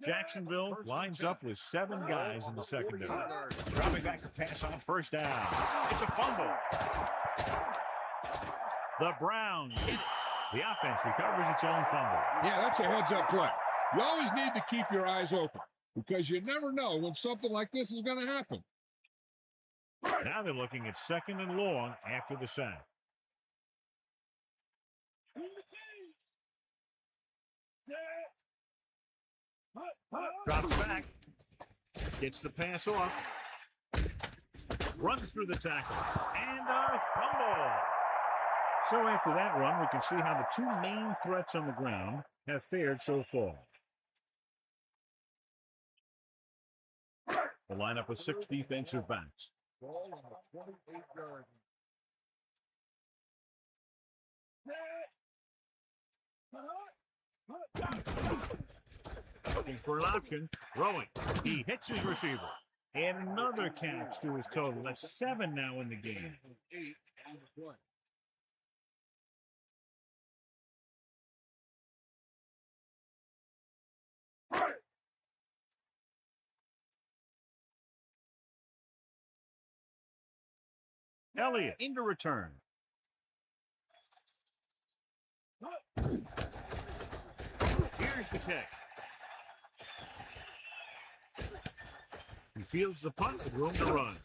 Jacksonville lines up with 7 guys in the secondary. Dropping back to pass on first down. It's a fumble. The Browns hit it. The offense recovers its own fumble. Yeah, that's a heads-up play. You always need to keep your eyes open because you never know when something like this is going to happen. Now they're looking at 2nd and long after the sack. Drops back. Gets the pass off. Runs through the tackle. And a fumble. So after that run, we can see how the 2 main threats on the ground have fared so far. The lineup with 6 defensive backs. Ball on the 28-yard line. Looking for an option. Throwing. He hits his receiver. And another catch to his total. That's 7 now in the game. 8 on the play. Elliott into return. Here's the kick. He fields the punt with room to run.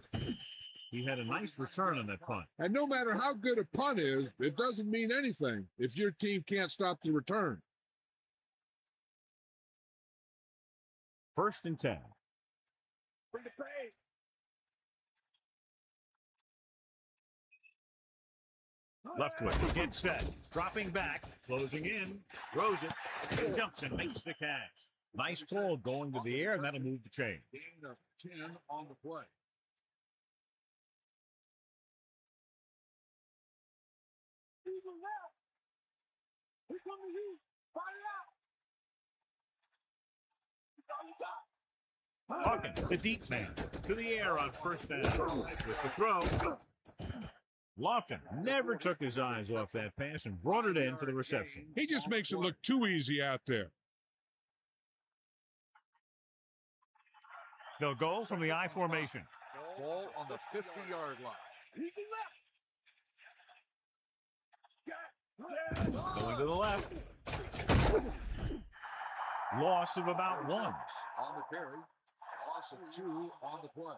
He had a nice return on that punt. And no matter how good a punt is, it doesn't mean anything if your team can't stop the return. 1st and 10. Bring the pace. Leftwich gets set. Dropping back. Closing in. Throws it. Jumps and makes the catch. Nice call going to the air, and that'll move the chain. Gain of 10 on the play. To the left. Here come the heat. Fight it out. That's all you got. Hawkins, the deep man, to the air on 1st down. With the throw. Lofton never took his eyes off that pass and brought it in for the reception. He just makes it look too easy out there. They'll go from the I formation. Ball on the 50-yard line. He can left. Going to the left. Loss of about 1. On the carry. Loss of 2 on the play.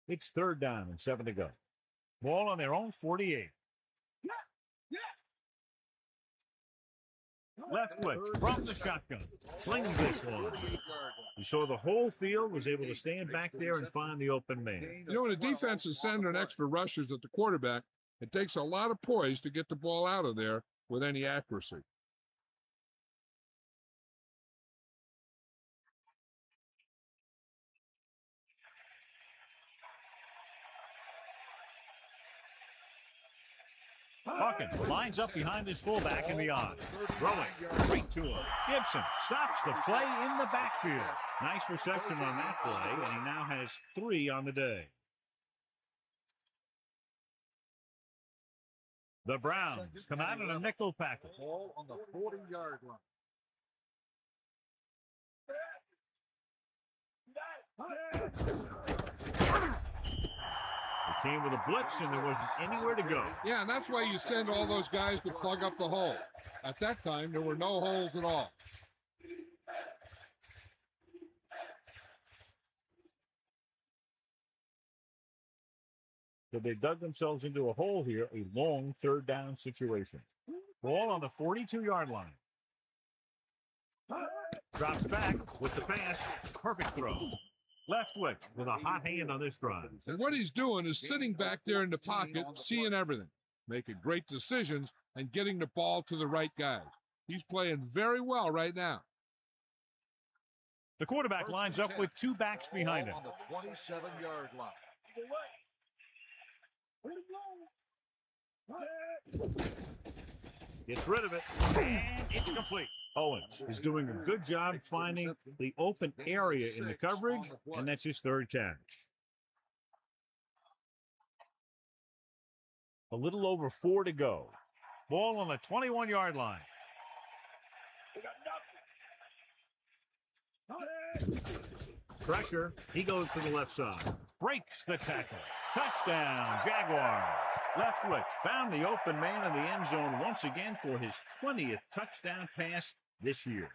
It's 3rd down and 7 to go. Ball on their own 48. Leftwich from the shotgun. Slings this one. You saw the whole field was able to stand back there and find the open man. You know, when a defense is sending extra rushers at the quarterback, it takes a lot of poise to get the ball out of there with any accuracy. Hawkins lines up behind his fullback in the odd. Throwing straight to him. Gibson stops the play in the backfield. Nice reception on that play, and he now has 3 on the day. The Browns come out in a nickel package. Ball on the 40-yard line. It came with a blitz, and there wasn't anywhere to go. Yeah, and that's why you send all those guys to plug up the hole. At that time, there were no holes at all. So they dug themselves into a hole here, a long 3rd down situation. Ball on the 42-yard line. Drops back with the pass. Perfect throw. Leftwich with a hot hand on this drive. And what he's doing is sitting back there in the pocket, seeing everything, making great decisions, and getting the ball to the right guys. He's playing very well right now. The quarterback lines up with 2 backs behind him. On the 27-yard line. Gets rid of it, and it's complete. Owens is doing a good job finding the open area in the coverage, and that's his 3rd catch. A little over 4 to go. Ball on the 21-yard line. Pressure. He goes to the left side. Breaks the tackle. Touchdown, Jaguars. Leftwich found the open man in the end zone once again for his 20th touchdown pass this year.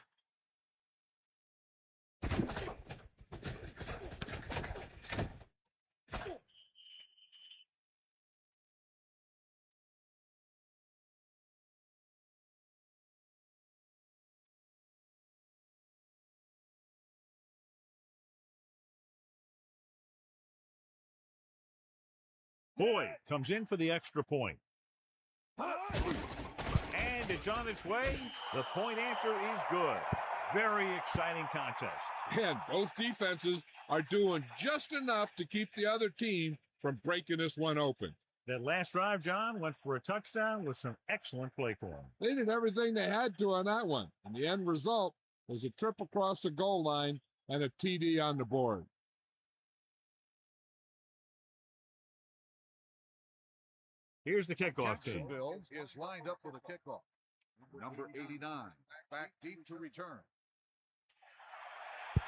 Boyd comes in for the extra point. And it's on its way. The point after is good. Very exciting contest. And both defenses are doing just enough to keep the other team from breaking this one open. That last drive, John, went for a touchdown with some excellent play calling. They did everything they had to on that one. And the end result was a trip across the goal line and a TD on the board. Here's the kickoff team. Jacksonville is lined up for the kickoff. Number 89, back deep to return.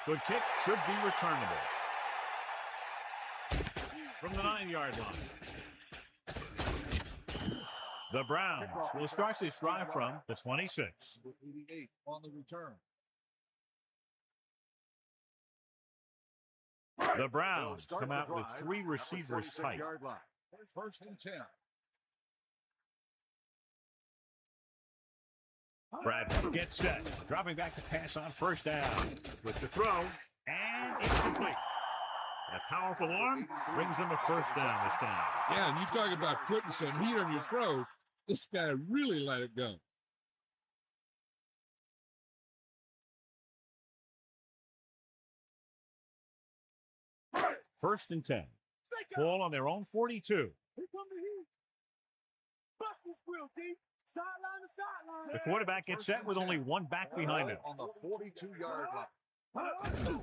Good kick, should be returnable. From the 9-yard line. The Browns will start this drive from the 26. 88 on the return. The Browns come out with 3 receivers tight. First and 10. Bradford gets set, dropping back to pass on first down. With the throw, and it's complete. That powerful arm brings them a first down this time. Yeah, and you talk about putting some heat on your throw. This guy really let it go. First and 10. Ball on their own 42. Here come the heat. Bust this grill, D. Sideline to sideline. The quarterback gets set with only one back behind him. On the 42-yard line.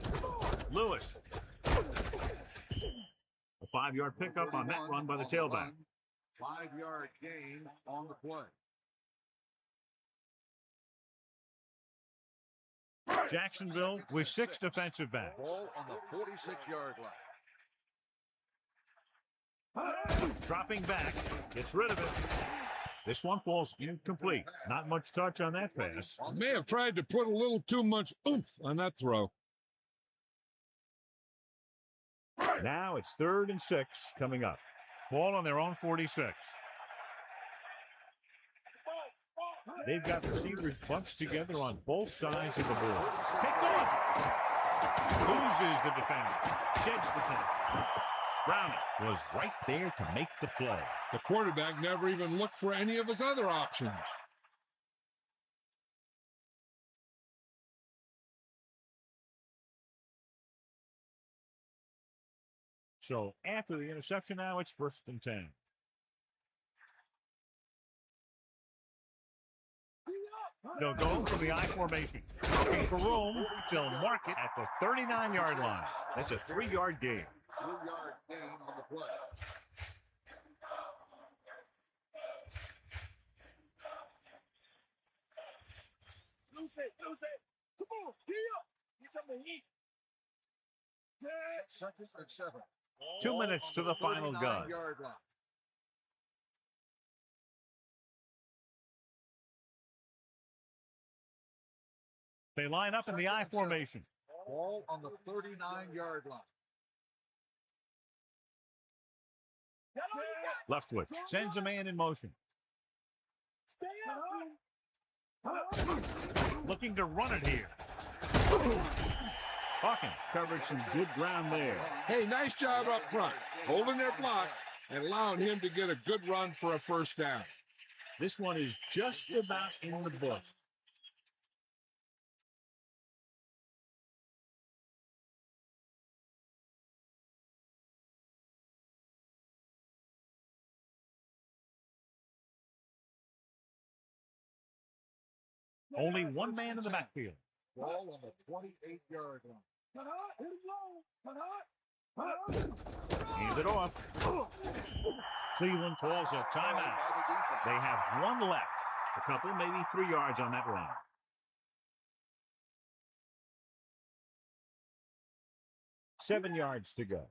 Lewis. A 5-yard pickup on that run by the tailback. 5-yard gain on the play. Jacksonville with 6 defensive backs. Ball on the 46-yard line. Dropping back, gets rid of it. This one falls incomplete. Not much touch on that pass. May have tried to put a little too much oomph on that throw. Now it's 3rd and 6 coming up. Ball on their own 46. They've got receivers bunched together on both sides of the ball. Picked off. Loses the defender. Sheds the tackle. Browning was right there to make the play. The quarterback never even looked for any of his other options. So after the interception now, it's 1st and 10. They'll go for the I formation. Looking for room. They'll mark it at the 39-yard line. That's a 3-yard gain. 3-yard gain on the play. Lose it. Come on, get up. Here come the heat. Second and 7. 2 minutes to the final gun. 39-yard line. They line up in the I formation. Ball on the 39-yard line. Leftwich sends a man in motion. Stay up. Looking to run it here. Hawkins covered some good ground there. Hey, nice job up front, holding their block and allowing him to get a good run for a first down. This one is just about in the books. Only one man in the backfield. Ball on the 28-yard line. Hands it off. Cleveland calls a timeout. They have one left. A couple, maybe 3 yards on that run. Seven yards to go.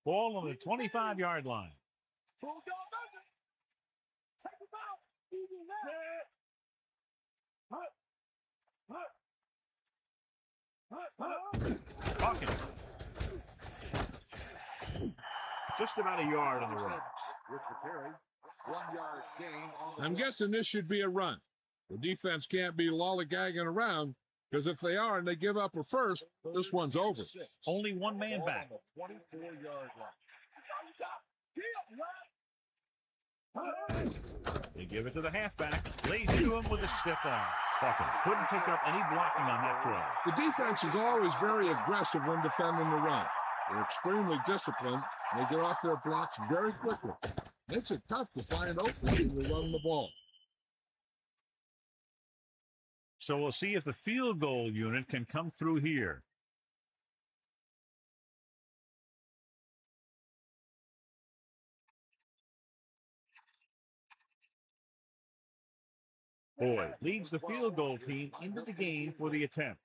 Ball on the 25-yard line. Take him out. Easy now. Hawkins. Just about a yard on the run. With the carry, 1-yard gain on the I'm guessing this should be a run. The defense can't be lollygagging around, because if they are and they give up a first, this one's over. Only one man back. On the 24-yard line. They give it to the halfback. Lays into him with a stiff arm. Hawkins couldn't pick up any blocking on that play. The defense is always very aggressive when defending the run. They're extremely disciplined. They get off their blocks very quickly. Makes it tough to find openings when you run the ball. So we'll see if the field goal unit can come through here. Boyd leads the field goal team into the game for the attempt.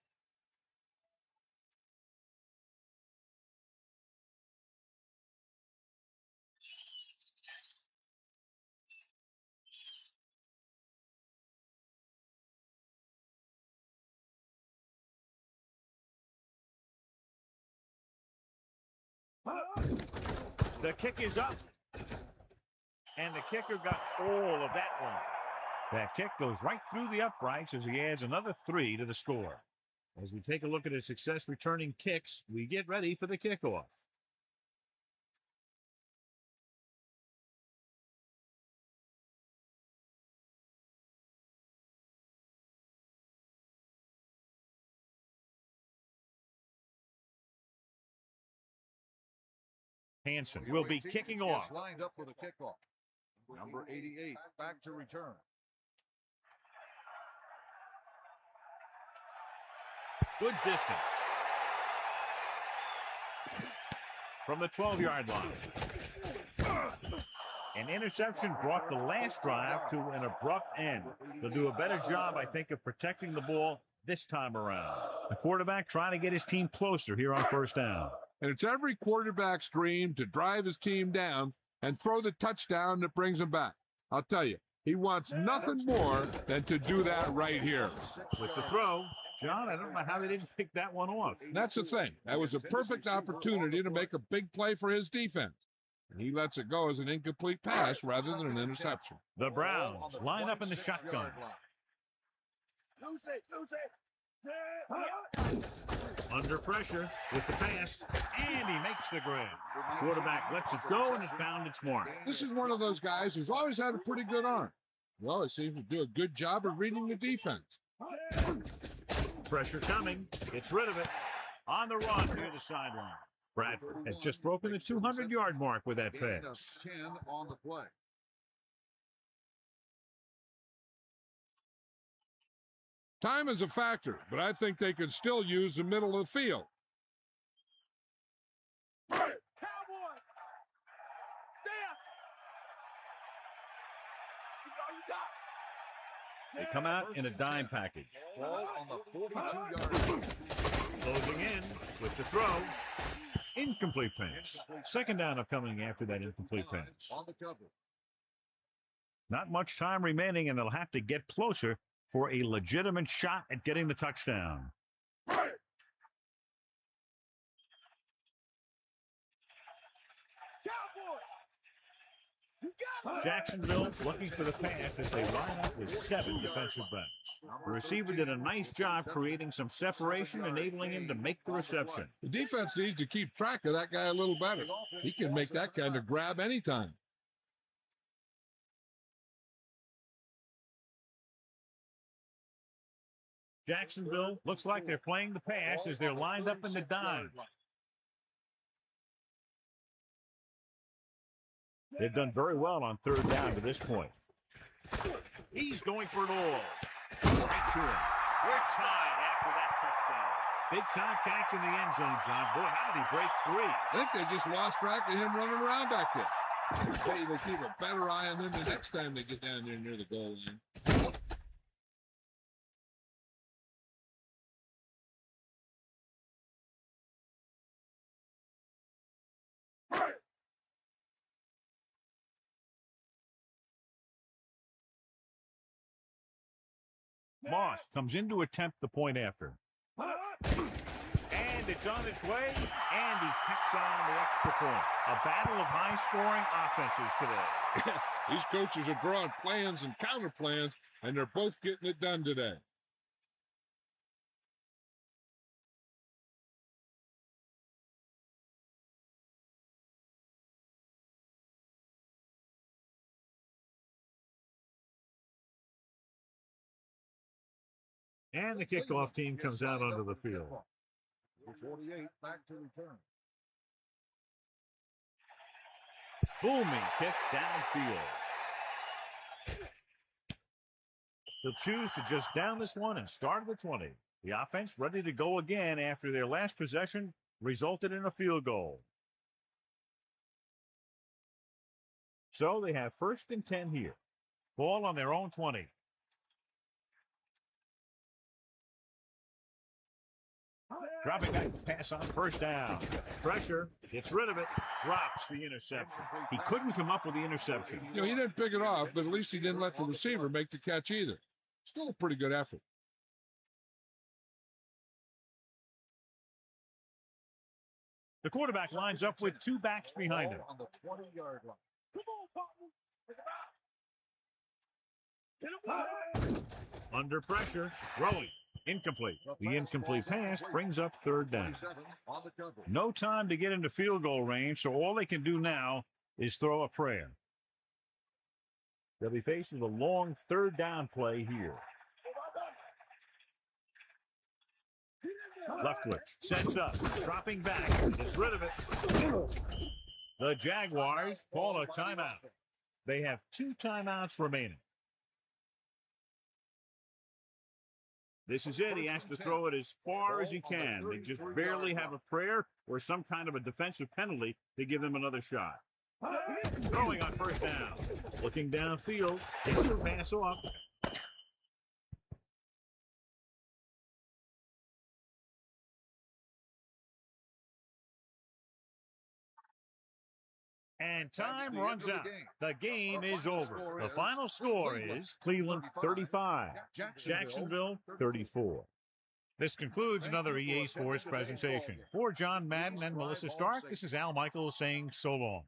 The kick is up. And the kicker got all of that one. That kick goes right through the uprights as he adds another 3 to the score. As we take a look at his success returning kicks, we get ready for the kickoff. Hansen will be kicking off. Lined up for the kickoff. Number 88, back to return. Good distance. From the 12-yard line. An interception brought the last drive to an abrupt end. They'll do a better job, I think, of protecting the ball this time around. The quarterback trying to get his team closer here on first down. And it's every quarterback's dream to drive his team down and throw the touchdown that brings him back. I'll tell you, he wants nothing more than to do that right here. With the throw, John, I don't know how they didn't pick that one off. That's the thing. That was a perfect opportunity to make a big play for his defense. And he lets it go as an incomplete pass rather than an interception. The Browns line up in the shotgun. Under pressure with the pass, and he makes the grab. Quarterback lets it go, and it found its mark. This is one of those guys who's always had a pretty good arm. He always seems to do a good job of reading the defense. Pressure coming. Gets rid of it. On the run near the sideline. Bradford has just broken the 200-yard mark with that pass. 10 on the play. Time is a factor, but I think they could still use the middle of the field. Cowboy! Stay They come out in a dime package. Ball on the 42-yard line. Closing in with the throw. Incomplete pass. Second down upcoming after that incomplete pass. On the cover. Not much time remaining, and they'll have to get closer for a legitimate shot at getting the touchdown. Jacksonville looking for the pass as they line up with 7 defensive backs. The receiver did a nice job creating some separation, enabling him to make the reception. The defense needs to keep track of that guy a little better. He can make that kind of grab anytime. Jacksonville looks like they're playing the pass as they're lined up in the dime. They've done very well on third down to this point. He's going for it all. Right to him. We're tied after that touchdown. Big-time catch in the end zone, John. Boy, how did he break free? I think they just lost track of him running around back there. Hey, they keep a better eye on him the next time they get down there near the goal line. Moss comes in to attempt the point after. And it's on its way, and he tacks on the extra point. A battle of high-scoring offenses today. These coaches are drawing plans and counter plans, and they're both getting it done today. And the kickoff team comes out onto the field. 48 back to return. Booming kick downfield. They'll choose to just down this one and start at the 20. The offense ready to go again after their last possession resulted in a field goal. So they have 1st and 10 here. Ball on their own 20. Dropping back the pass on first down. Pressure, gets rid of it, drops the interception. He couldn't come up with the interception. You know, he didn't pick it off, but at least he didn't let the receiver make the catch either. Still a pretty good effort. The quarterback lines up with two backs behind him. On the 20-yard line. Come on, partner. Under pressure, throwing. Incomplete. The incomplete pass brings up third down. No time to get into field goal range, so all they can do now is throw a prayer. They'll be faced with a long third down play here. Leftwich sets up, dropping back, gets rid of it. The Jaguars call a timeout. They have 2 timeouts remaining. This is it. He has to throw it as far as he can. They just barely have a prayer or some kind of a defensive penalty to give them another shot. Throwing on first down. Looking downfield. Takes the pass off. And time runs out. The game is over. The final score is Cleveland 35, Jacksonville 34. This concludes another EA Sports presentation. For John Madden and Melissa Stark, this is Al Michaels saying so long.